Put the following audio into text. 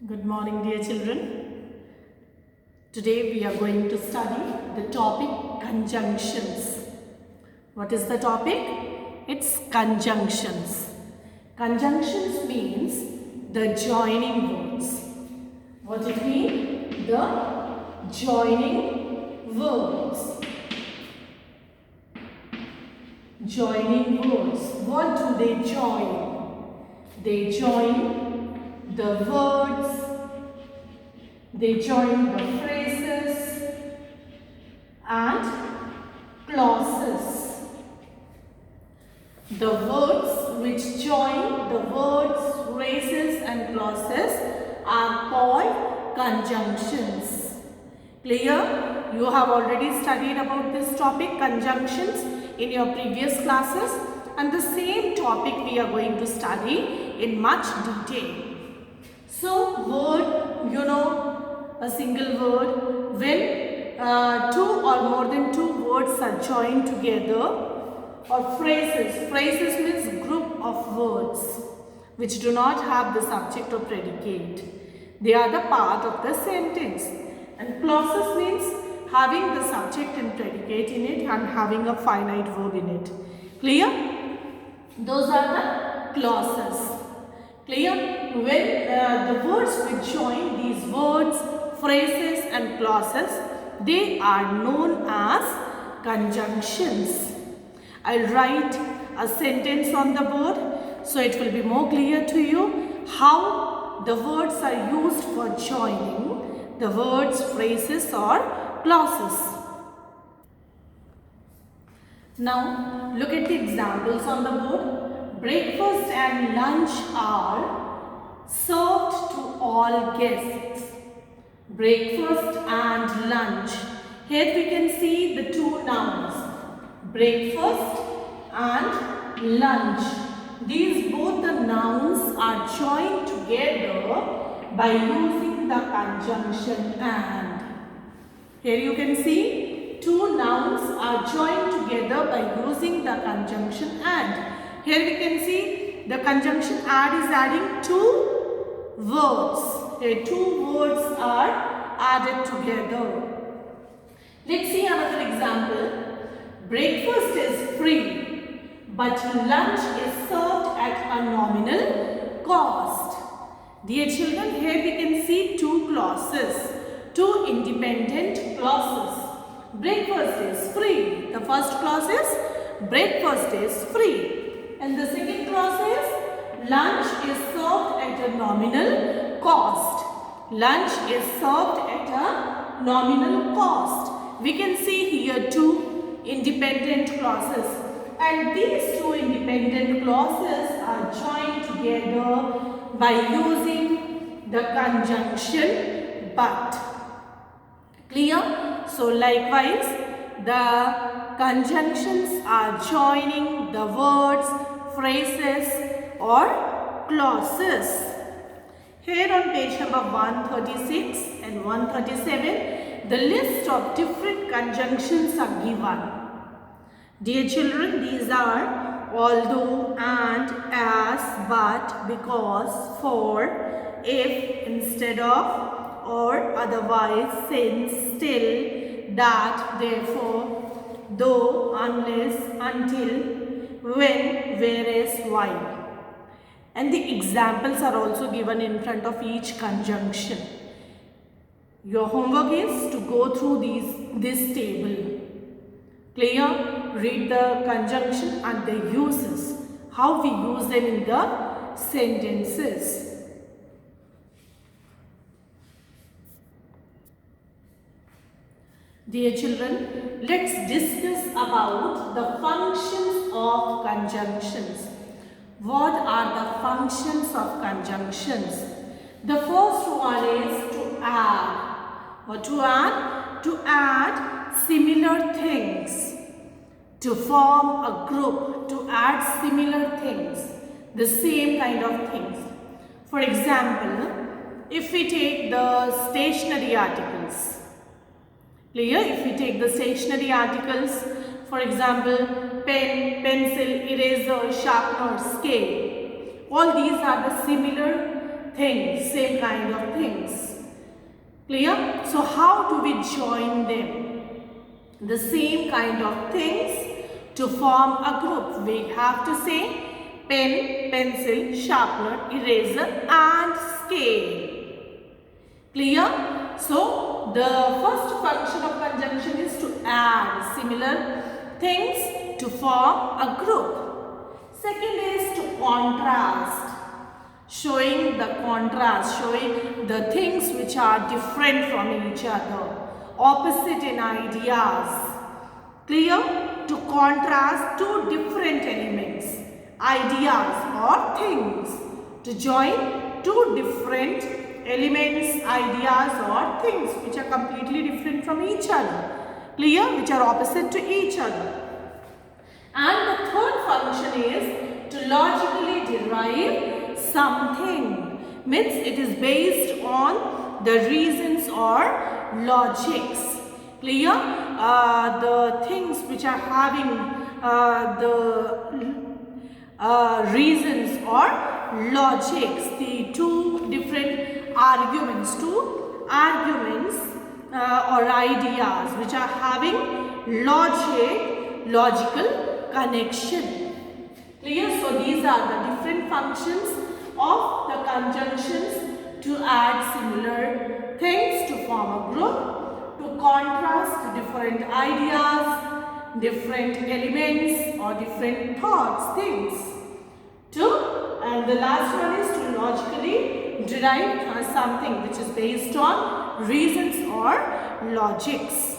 Good morning, dear children. Today we are going to study the topic conjunctions. What is the topic? It's conjunctions. Conjunctions means the joining words. What it means? The joining words. Joining words. What do they join? They join the words, they join the phrases and clauses. The words which join the words, phrases and clauses are called conjunctions. Clear? You have already studied about this topic, conjunctions, in your previous classes, and the same topic we are going to study in much detail. So, word, a single word, when two or more than two words are joined together, or phrases. Phrases means group of words which do not have the subject or predicate. They are the part of the sentence. And clauses means having the subject and predicate in it and having a finite verb in it. Clear? Those are the clauses. Clear? When the words which join these words, phrases and clauses, they are known as conjunctions. I'll write a sentence on the board so it will be more clear to you how the words are used for joining the words, phrases or clauses. Now look at the examples on the board. Breakfast and lunch are served to all guests. Breakfast and lunch. Here we can see the two nouns. Breakfast and lunch. These both the nouns are joined together by using the conjunction and. Here you can see two nouns are joined together by using the conjunction and. Here we can see the conjunction add is adding two words. Here two words are added together. Let's see another example. Breakfast is free, but lunch is served at a nominal cost. Dear children, here we can see two clauses, two independent clauses. Breakfast is free. The first clause is breakfast is free. And the second clause is lunch is served at a nominal cost. Lunch is served at a nominal cost. We can see here two independent clauses, and these two independent clauses are joined together by using the conjunction but. Clear? So likewise, the conjunctions are joining the words, phrases or clauses. Here on page number 136 and 137, the list of different conjunctions are given. Dear children, these are although, and, as, but, because, for, if, instead of, or, otherwise, since, still, that, therefore, though, unless, until, when, whereas, while. And the examples are also given in front of each conjunction. Your homework is to go through this table. Clear? Read the conjunction and the uses. How we use them in the sentences. Dear children, let's discuss about the functions of conjunctions. What are the functions of conjunctions? The first one is to add. What to add? To add similar things. To form a group, to add similar things, the same kind of things. For example, if we take the stationery articles. Clear? If we take the stationery articles, for example, pen, pencil, eraser, sharpener, scale. All these are the similar things, same kind of things. Clear? So how do we join them? The same kind of things to form a group. We have to say pen, pencil, sharpener, eraser and scale. Clear? So the first function of conjunction is to add similar things to form a group. Second is to contrast. Showing the contrast, showing the things which are different from each other, opposite in ideas. Clear? To contrast two different elements, ideas or things. To join two different elements, ideas or things which are completely different from each other. Clear? Which are opposite to each other. And the third function is to logically derive something. Means it is based on the reasons or logics. Clear? The things which are having the reasons or logics, the two different arguments, or ideas which are having logical connection. Clear? So these are the different functions of the conjunctions to add similar things to form a group, to contrast different ideas, different elements or different thoughts, things. And the last one is to logically derive something which is based on reasons or logics.